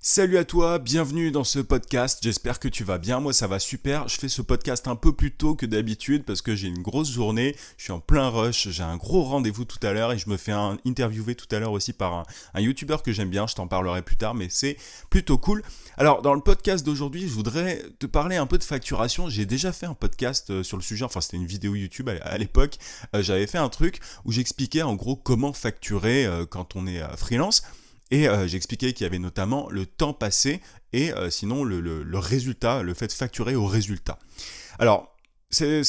Salut à toi, bienvenue dans ce podcast, j'espère que tu vas bien, moi ça va super, je fais ce podcast un peu plus tôt que d'habitude parce que j'ai une grosse journée, je suis en plein rush, j'ai un gros rendez-vous tout à l'heure et je me fais interviewer tout à l'heure aussi par un youtubeur que j'aime bien, je t'en parlerai plus tard mais c'est plutôt cool. Alors dans le podcast d'aujourd'hui je voudrais te parler un peu de facturation, j'ai déjà fait un podcast sur le sujet, enfin c'était une vidéo YouTube à l'époque, j'avais fait un truc où j'expliquais en gros comment facturer quand on est freelance. Et j'expliquais qu'il y avait notamment le temps passé et sinon le résultat, le fait de facturer au résultat. Alors, c'est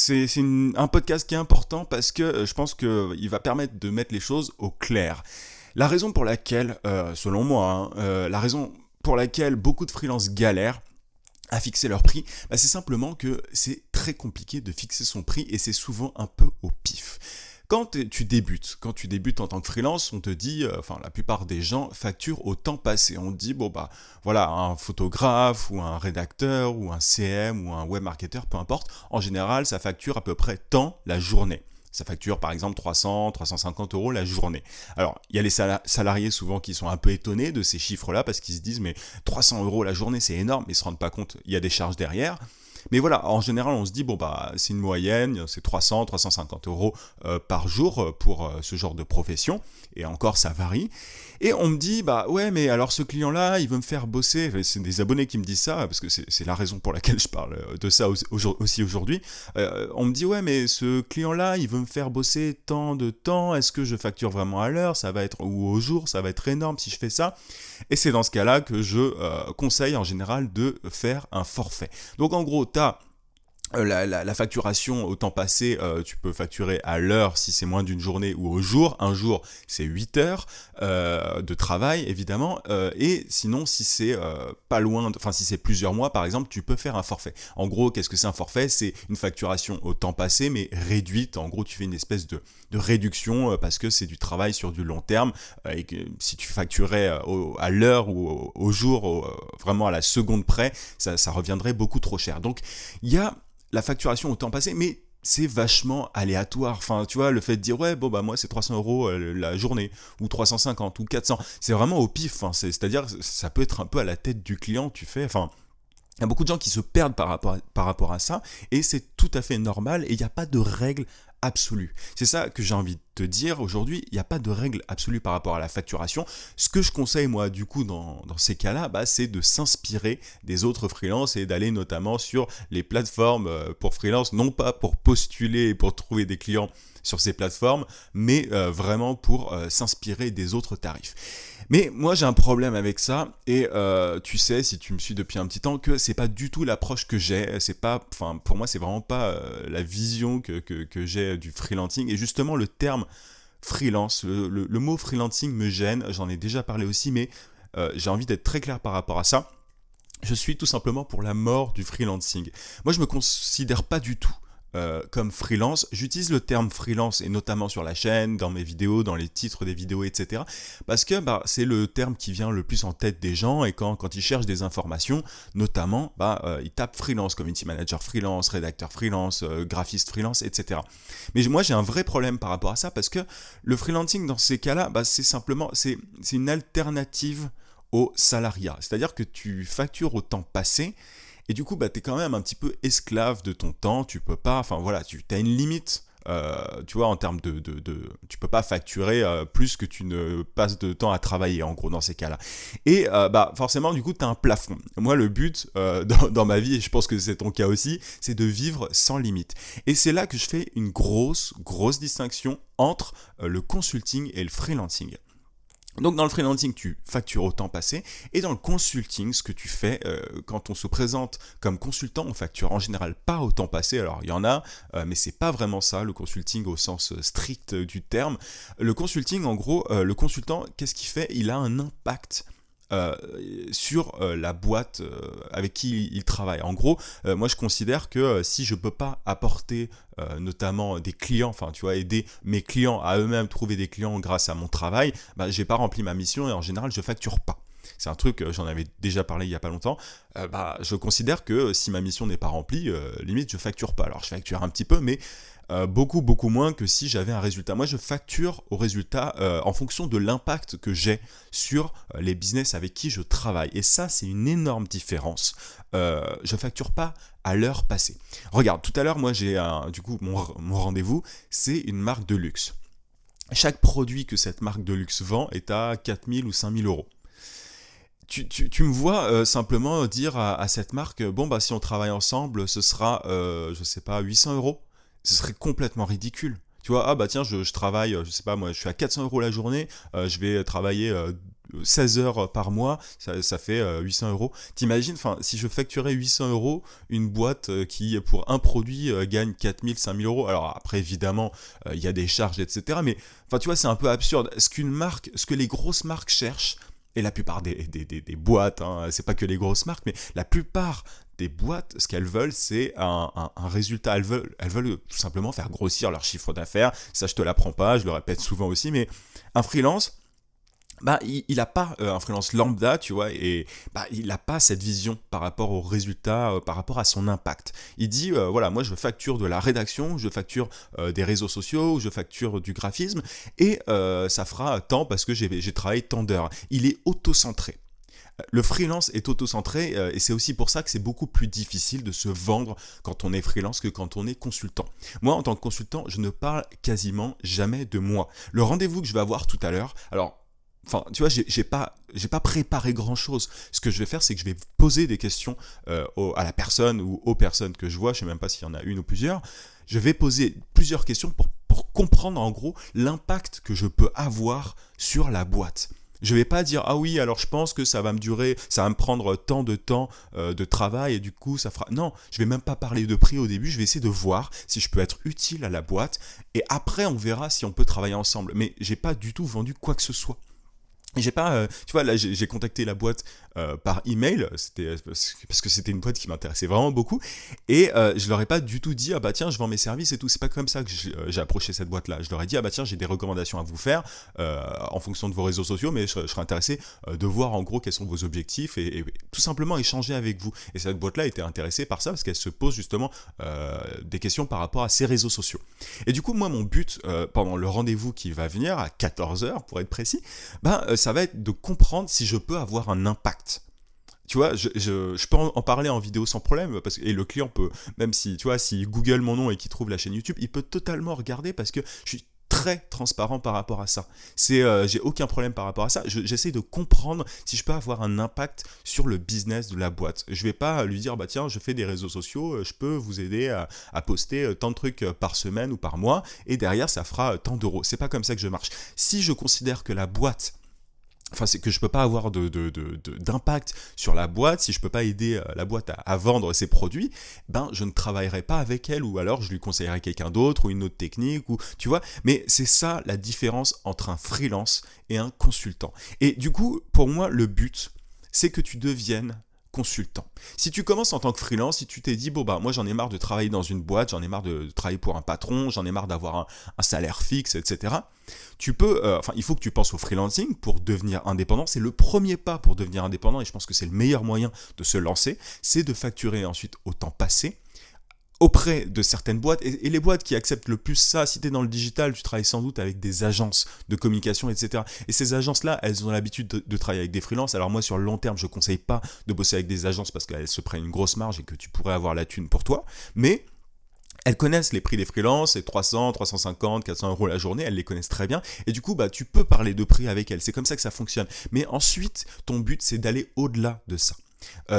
un podcast qui est important parce que je pense qu'il va permettre de mettre les choses au clair. La raison pour laquelle, selon moi, la raison pour laquelle beaucoup de freelances galèrent à fixer leur prix, c'est simplement que c'est très compliqué de fixer son prix et c'est souvent un peu au pif. Quand tu débutes en tant que freelance, on te dit, la plupart des gens facturent au temps passé. On te dit, voilà, un photographe ou un rédacteur ou un CM ou un web marketer, peu importe, en général, ça facture à peu près tant la journée. Ça facture par exemple 300, 350 euros la journée. Alors, il y a les salariés souvent qui sont un peu étonnés de ces chiffres-là parce qu'ils se disent, mais 300 euros la journée, c'est énorme, mais ils ne se rendent pas compte, il y a des charges derrière. Mais voilà, en général, on se dit, c'est une moyenne, c'est 300, 350 euros par jour pour ce genre de profession. Et encore, ça varie. Et on me dit, ouais, mais alors ce client-là, il veut me faire bosser. C'est des abonnés qui me disent ça, parce que c'est la raison pour laquelle je parle de ça aussi aujourd'hui. On me dit, ouais, mais ce client-là, il veut me faire bosser tant de temps. Est-ce que je facture vraiment à l'heure? Ça va être, ou au jour, ça va être énorme si je fais ça. Et c'est dans ce cas-là que je conseille en général de faire un forfait. Donc en gros, tu as la facturation au temps passé, tu peux facturer à l'heure si c'est moins d'une journée ou au jour. Un jour, c'est 8 heures de travail, évidemment. Et sinon, si c'est pas loin, si c'est plusieurs mois, par exemple, tu peux faire un forfait. En gros, qu'est-ce que c'est un forfait? C'est une facturation au temps passé, mais réduite. En gros, tu fais une espèce de réduction parce que c'est du travail sur du long terme. Et que si tu facturais à l'heure ou au jour, vraiment à la seconde près, ça reviendrait beaucoup trop cher. Donc, il y a la facturation au temps passé, mais c'est vachement aléatoire. Enfin, tu vois, le fait de dire, ouais, moi, c'est 300 euros la journée, ou 350, ou 400, c'est vraiment au pif. C'est-à-dire, ça peut être un peu à la tête du client, il y a beaucoup de gens qui se perdent par rapport à ça, et c'est tout à fait normal, et il n'y a pas de règle absolue. C'est ça que j'ai envie de te dire aujourd'hui, il n'y a pas de règle absolue par rapport à la facturation. Ce que je conseille, moi, du coup, dans ces cas-là, c'est de s'inspirer des autres freelances et d'aller notamment sur les plateformes pour freelance, non pas pour postuler et pour trouver des clients sur ces plateformes, mais vraiment pour s'inspirer des autres tarifs. Mais moi j'ai un problème avec ça et tu sais si tu me suis depuis un petit temps que c'est pas du tout l'approche que j'ai, pour moi c'est vraiment pas la vision que j'ai du freelancing et justement le terme freelance, le mot freelancing me gêne, j'en ai déjà parlé aussi mais j'ai envie d'être très clair par rapport à ça. Je suis tout simplement pour la mort du freelancing. Moi je me considère pas du tout comme freelance. J'utilise le terme freelance et notamment sur la chaîne, dans mes vidéos, dans les titres des vidéos, etc. Parce que c'est le terme qui vient le plus en tête des gens et quand ils cherchent des informations, notamment, ils tapent freelance, community manager freelance, rédacteur freelance, graphiste freelance, etc. Mais moi j'ai un vrai problème par rapport à ça parce que le freelancing dans ces cas-là, c'est une alternative au salariat. C'est-à-dire que tu factures au temps passé. Et du coup, tu es quand même un petit peu esclave de ton temps, tu peux pas, tu as une limite, tu vois, en termes tu peux pas facturer plus que tu ne passes de temps à travailler, en gros, dans ces cas-là. Et forcément, du coup, tu as un plafond. Moi, le but dans ma vie, et je pense que c'est ton cas aussi, c'est de vivre sans limite. Et c'est là que je fais une grosse distinction entre le consulting et le freelancing. Donc dans le freelancing, tu factures au temps passé, et dans le consulting, ce que tu fais, quand on se présente comme consultant, on facture en général pas au temps passé, alors il y en a, mais c'est pas vraiment ça, le consulting au sens strict du terme. Le consulting, en gros, le consultant, qu'est-ce qu'il fait? Il a un impact sur la boîte avec qui il travaille. En gros, moi je considère que si je peux pas apporter notamment des clients, aider mes clients à eux-mêmes trouver des clients grâce à mon travail, j'ai pas rempli ma mission et en général je facture pas. c'est un truc, j'en avais déjà parlé il y a pas longtemps, je considère que si ma mission n'est pas remplie, limite je facture pas. Alors je facture un petit peu, mais beaucoup moins que si j'avais un résultat. Moi, je facture au résultat en fonction de l'impact que j'ai sur les business avec qui je travaille. Et ça, c'est une énorme différence. Je facture pas à l'heure passée. Regarde, tout à l'heure, moi, j'ai du coup mon rendez-vous, c'est une marque de luxe. Chaque produit que cette marque de luxe vend est à 4000 ou 5000 euros. Tu me vois simplement dire à cette marque, bon bah si on travaille ensemble, ce sera, je sais pas, 800 euros. Ce serait complètement ridicule. Tu vois, ah bah tiens, je travaille, je sais pas moi, je suis à 400 euros la journée, je vais travailler 16 heures par mois, ça fait 800 euros. T'imagines, enfin, si je facturais 800 euros, une boîte qui, pour un produit, gagne 4000, 5000 euros. Alors après, évidemment, il y a des charges, etc. Mais, enfin, tu vois, c'est un peu absurde. Ce que les grosses marques cherchent, et la plupart des boîtes, hein, c'est pas que les grosses marques, mais la plupart des boîtes, ce qu'elles veulent, c'est un résultat. Elles veulent tout simplement faire grossir leur chiffre d'affaires. Ça, je te l'apprends pas, je le répète souvent aussi, mais un freelance, il a pas un freelance lambda, tu vois, et il a pas cette vision par rapport aux résultats, par rapport à son impact. Il dit, voilà, moi je facture de la rédaction, je facture des réseaux sociaux, je facture du graphisme, et ça fera tant parce que j'ai travaillé tant d'heures. Il est auto-centré. Le freelance est auto-centré et c'est aussi pour ça que c'est beaucoup plus difficile de se vendre quand on est freelance que quand on est consultant. Moi, en tant que consultant, je ne parle quasiment jamais de moi. Le rendez-vous que je vais avoir tout à l'heure, alors, enfin, tu vois, j'ai pas préparé grand-chose. Ce que je vais faire, c'est que je vais poser des questions à la personne ou aux personnes que je vois. Je sais même pas s'il y en a une ou plusieurs. Je vais poser plusieurs questions pour comprendre en gros l'impact que je peux avoir sur la boîte. Je vais pas dire, ah oui, alors je pense que ça va me prendre tant de temps de travail et du coup ça fera... Non, je vais même pas parler de prix au début, je vais essayer de voir si je peux être utile à la boîte et après on verra si on peut travailler ensemble. Mais j'ai pas du tout vendu quoi que ce soit. J'ai pas, tu vois, là j'ai contacté la boîte par email, parce que c'était une boîte qui m'intéressait vraiment beaucoup, et je leur ai pas du tout dit ah bah tiens je vends mes services et tout. C'est pas comme ça que j'ai approché cette boîte là. Je leur ai dit ah bah tiens j'ai des recommandations à vous faire en fonction de vos réseaux sociaux, mais je serais intéressé de voir en gros quels sont vos objectifs et tout simplement échanger avec vous. Et cette boîte là était intéressée par ça parce qu'elle se pose justement des questions par rapport à ses réseaux sociaux. Et du coup moi mon but pendant le rendez-vous qui va venir à 14h pour être précis, ça va être de comprendre si je peux avoir un impact. Tu vois, je peux en parler en vidéo sans problème, et le client peut, même si, tu vois, s'il Google mon nom et qu'il trouve la chaîne YouTube, il peut totalement regarder parce que je suis très transparent par rapport à ça. J'ai aucun problème par rapport à ça. J'essaie de comprendre si je peux avoir un impact sur le business de la boîte. Je vais pas lui dire, bah tiens, je fais des réseaux sociaux, je peux vous aider à poster tant de trucs par semaine ou par mois, et derrière, ça fera tant d'euros. C'est pas comme ça que je marche. Si je considère que la boîte, enfin, c'est que je peux pas avoir d'impact sur la boîte, si je peux pas aider la boîte à vendre ses produits, je ne travaillerai pas avec elle, ou alors je lui conseillerai quelqu'un d'autre, ou une autre technique, ou tu vois. Mais c'est ça la différence entre un freelance et un consultant. Et du coup, pour moi, le but, c'est que tu deviennes consultant. Si tu commences en tant que freelance, si tu t'es dit, moi j'en ai marre de travailler dans une boîte, j'en ai marre de travailler pour un patron, j'en ai marre d'avoir un salaire fixe, etc. Tu peux, il faut que tu penses au freelancing pour devenir indépendant. C'est le premier pas pour devenir indépendant et je pense que c'est le meilleur moyen de se lancer, c'est de facturer ensuite au temps passé auprès de certaines boîtes, et les boîtes qui acceptent le plus ça, si tu es dans le digital, tu travailles sans doute avec des agences de communication, etc. Et ces agences-là, elles ont l'habitude de travailler avec des freelances. Alors moi, sur le long terme, je ne conseille pas de bosser avec des agences parce qu'elles se prennent une grosse marge et que tu pourrais avoir la thune pour toi, mais elles connaissent les prix des freelances, c'est 300, 350, 400 euros la journée, elles les connaissent très bien, et du coup, tu peux parler de prix avec elles, c'est comme ça que ça fonctionne. Mais ensuite, ton but, c'est d'aller au-delà de ça.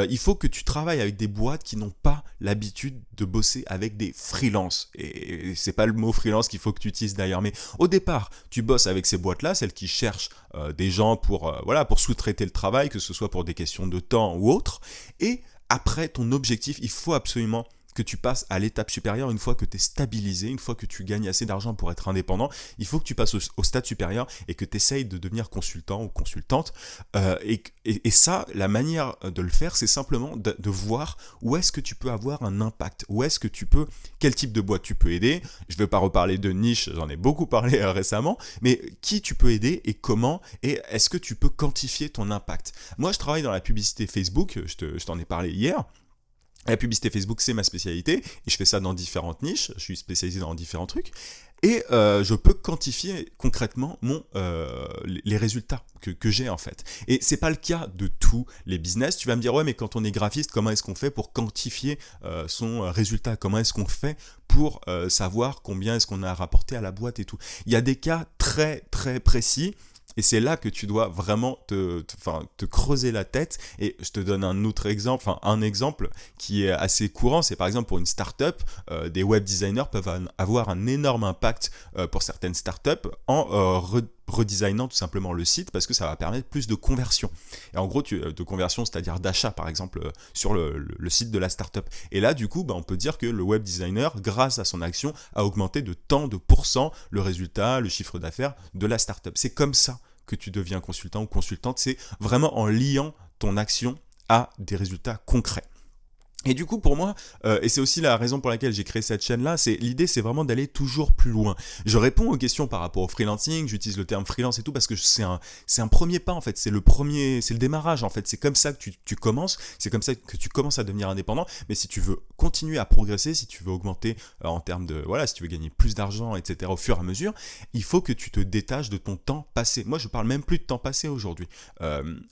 Il faut que tu travailles avec des boîtes qui n'ont pas l'habitude de bosser avec des freelances. Et c'est pas le mot freelance qu'il faut que tu utilises d'ailleurs, mais au départ, tu bosses avec ces boîtes-là, celles qui cherchent des gens pour sous-traiter le travail, que ce soit pour des questions de temps ou autre. Et après, ton objectif, il faut absolument que tu passes à l'étape supérieure une fois que tu es stabilisé, une fois que tu gagnes assez d'argent pour être indépendant. Il faut que tu passes au stade supérieur et que tu essayes de devenir consultant ou consultante. Et ça, la manière de le faire, c'est simplement de voir où est-ce que tu peux avoir un impact, où est-ce que tu peux, quel type de boîte tu peux aider. Je ne vais pas reparler de niche, j'en ai beaucoup parlé récemment, mais qui tu peux aider et comment, et est-ce que tu peux quantifier ton impact. Moi, je travaille dans la publicité Facebook, je t'en ai parlé hier. La publicité Facebook, c'est ma spécialité, et je fais ça dans différentes niches, je suis spécialisé dans différents trucs, et je peux quantifier concrètement les résultats que j'ai en fait. Et c'est pas le cas de tous les business. Tu vas me dire, ouais, mais quand on est graphiste, comment est-ce qu'on fait pour quantifier son résultat? Comment est-ce qu'on fait pour savoir combien est-ce qu'on a rapporté à la boîte et tout? Il y a des cas très très précis. Et c'est là que tu dois vraiment te creuser la tête. Et je te donne un autre exemple, un exemple qui est assez courant. C'est par exemple pour une startup, des web designers peuvent avoir un énorme impact pour certaines startups en redesignant tout simplement le site parce que ça va permettre plus de conversion. Et en gros, de conversion, c'est-à-dire d'achat par exemple sur le site de la startup. Et là, du coup, on peut dire que le web designer, grâce à son action, a augmenté de tant de pourcents le résultat, le chiffre d'affaires de la startup. C'est comme ça que tu deviens consultant ou consultante, c'est vraiment en liant ton action à des résultats concrets. Et du coup, pour moi, et c'est aussi la raison pour laquelle j'ai créé cette chaîne-là, l'idée, c'est vraiment d'aller toujours plus loin. Je réponds aux questions par rapport au freelancing, j'utilise le terme freelance et tout parce que c'est un premier pas en fait, c'est le démarrage en fait. C'est comme ça que tu commences, c'est comme ça que tu commences à devenir indépendant. Mais si tu veux continuer à progresser, si tu veux augmenter en termes de, voilà, si tu veux gagner plus d'argent, etc. au fur et à mesure, il faut que tu te détaches de ton temps passé. Moi, je parle même plus de temps passé aujourd'hui.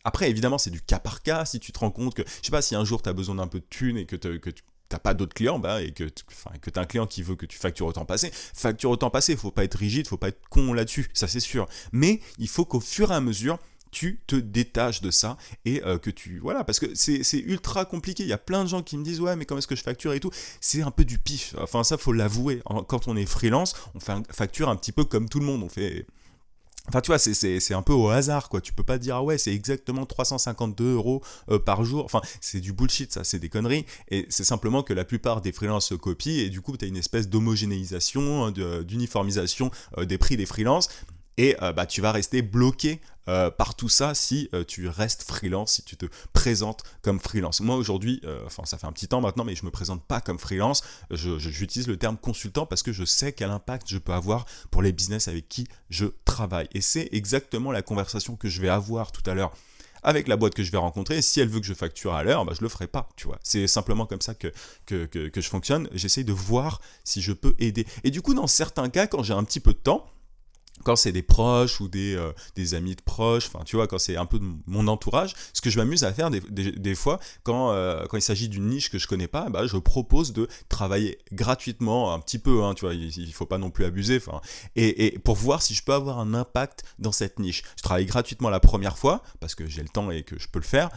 Après, évidemment, c'est du cas par cas. Si tu te rends compte que, je sais pas, si un jour tu as besoin d'un peu de thunes et que tu n'as pas d'autres clients, et que tu as un client qui veut que tu factures au temps passé, facture au temps passé, il ne faut pas être rigide, il ne faut pas être con là-dessus, ça c'est sûr. Mais il faut qu'au fur et à mesure, tu te détaches de ça et que tu... Voilà, parce que c'est ultra compliqué. Il y a plein de gens qui me disent « Ouais, mais comment est-ce que je facture et tout ?» C'est un peu du pif. Enfin, ça, faut l'avouer. Quand on est freelance, on facture un petit peu comme tout le monde. On fait... Enfin, tu vois, c'est un peu au hasard, quoi. Tu peux pas dire, ah ouais, c'est exactement 352 € par jour. Enfin, c'est du bullshit, ça, c'est des conneries. Et c'est simplement que la plupart des freelances copient, et du coup, tu as une espèce d'homogénéisation, d'uniformisation des prix des freelances. Et tu vas rester bloqué par tout ça si tu restes freelance, si tu te présentes comme freelance. Moi aujourd'hui, ça fait un petit temps maintenant, mais je me présente pas comme freelance. J'utilise le terme consultant parce que je sais quel impact je peux avoir pour les business avec qui je travaille. Et c'est exactement la conversation que je vais avoir tout à l'heure avec la boîte que je vais rencontrer. Si elle veut que je facture à l'heure, je le ferai pas, tu vois. C'est simplement comme ça que je fonctionne. J'essaye de voir si je peux aider. Et du coup, dans certains cas, quand j'ai un petit peu de temps, quand c'est des proches ou des amis de proches, enfin tu vois, quand c'est un peu de mon entourage, ce que je m'amuse à faire des fois, quand il s'agit d'une niche que je connais pas, je propose de travailler gratuitement un petit peu, tu vois, il faut pas non plus abuser, et pour voir si je peux avoir un impact dans cette niche. Je travaille gratuitement la première fois, parce que j'ai le temps et que je peux le faire,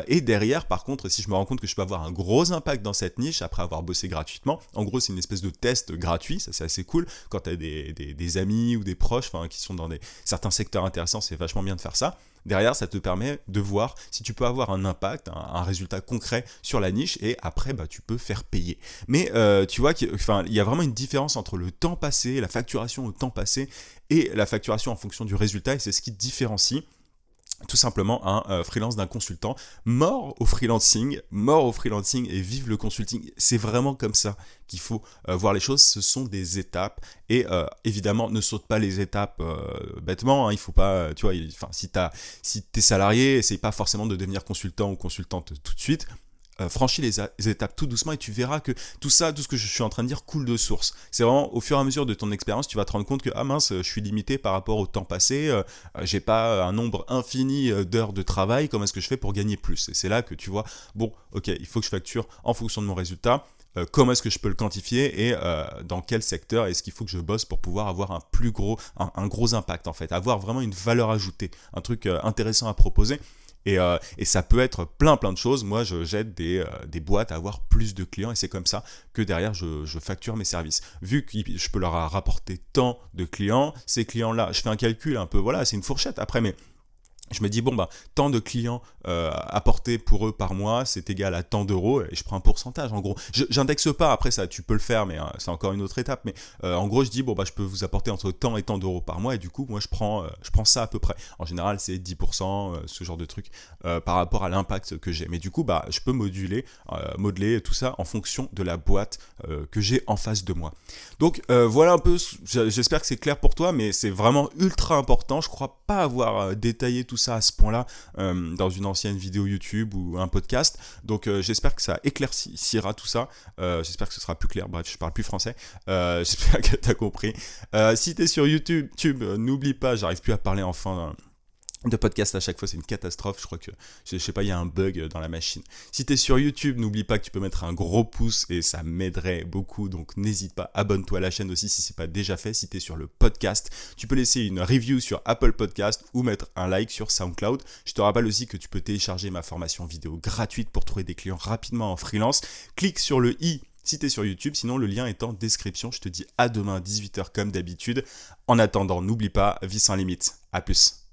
et derrière, par contre, si je me rends compte que je peux avoir un gros impact dans cette niche, après avoir bossé gratuitement, en gros c'est une espèce de test gratuit, ça c'est assez cool, quand tu as des amis ou des proches qui sont dans certains secteurs intéressants, c'est vachement bien de faire ça. Derrière, ça te permet de voir si tu peux avoir un impact, un résultat concret sur la niche, et après, tu peux faire payer. Mais tu vois qu'il y a vraiment une différence entre le temps passé, la facturation au temps passé, et la facturation en fonction du résultat, et c'est ce qui te différencie tout simplement un freelance d'un consultant. Mort au freelancing et vive le consulting. C'est vraiment comme ça qu'il faut voir les choses. Ce sont des étapes et évidemment ne saute pas les étapes bêtement, il faut pas, tu vois, si t'es salarié, essaye pas forcément de devenir consultant ou consultante tout de suite. Franchis les étapes tout doucement et tu verras que tout ce que je suis en train de dire coule de source. C'est vraiment au fur et à mesure de ton expérience, tu vas te rendre compte que je suis limité par rapport au temps passé, j'ai pas un nombre infini d'heures de travail, comment est-ce que je fais pour gagner plus? Et c'est là que tu vois, bon, ok, il faut que je facture en fonction de mon résultat. Comment est-ce que je peux le quantifier et dans quel secteur est-ce qu'il faut que je bosse pour pouvoir avoir un gros impact en fait, avoir vraiment une valeur ajoutée, un truc intéressant à proposer. Et ça peut être plein de choses. Moi, j'aide des boîtes à avoir plus de clients et c'est comme ça que derrière, je facture mes services. Vu que je peux leur rapporter tant de clients, ces clients-là, je fais un calcul un peu, voilà, c'est une fourchette après, mais je me dis, bon, bah, tant de clients apportés pour eux par mois, c'est égal à tant d'euros, et je prends un pourcentage, en gros. J'indexe pas, après ça, tu peux le faire, mais c'est encore une autre étape. Mais en gros, je dis, bon, bah, je peux vous apporter entre tant et tant d'euros par mois, et du coup, moi, je prends ça à peu près. En général, c'est 10%, ce genre de truc, par rapport à l'impact que j'ai. Mais du coup, bah, je peux modeler tout ça en fonction de la boîte que j'ai en face de moi. Donc, voilà un peu, j'espère que c'est clair pour toi, mais c'est vraiment ultra important. Je crois pas avoir détaillé tout ça à ce point-là dans une ancienne vidéo YouTube ou un podcast. Donc j'espère que ça éclaircira tout ça. J'espère que ce sera plus clair. Bref, je parle plus français. J'espère que tu as compris. Si tu es sur YouTube, n'oublie pas, j'arrive plus à parler enfin de podcast à chaque fois, c'est une catastrophe. Je crois que, je sais pas, il y a un bug dans la machine. Si t'es sur YouTube, n'oublie pas que tu peux mettre un gros pouce et ça m'aiderait beaucoup. Donc n'hésite pas, abonne-toi à la chaîne aussi si c'est pas déjà fait. Si t'es sur le podcast, tu peux laisser une review sur Apple Podcast ou mettre un like sur SoundCloud. Je te rappelle aussi que tu peux télécharger ma formation vidéo gratuite pour trouver des clients rapidement en freelance. Clique sur le i si t'es sur YouTube, sinon le lien est en description. Je te dis à demain 18h comme d'habitude. En attendant, n'oublie pas, vie sans limite. À plus.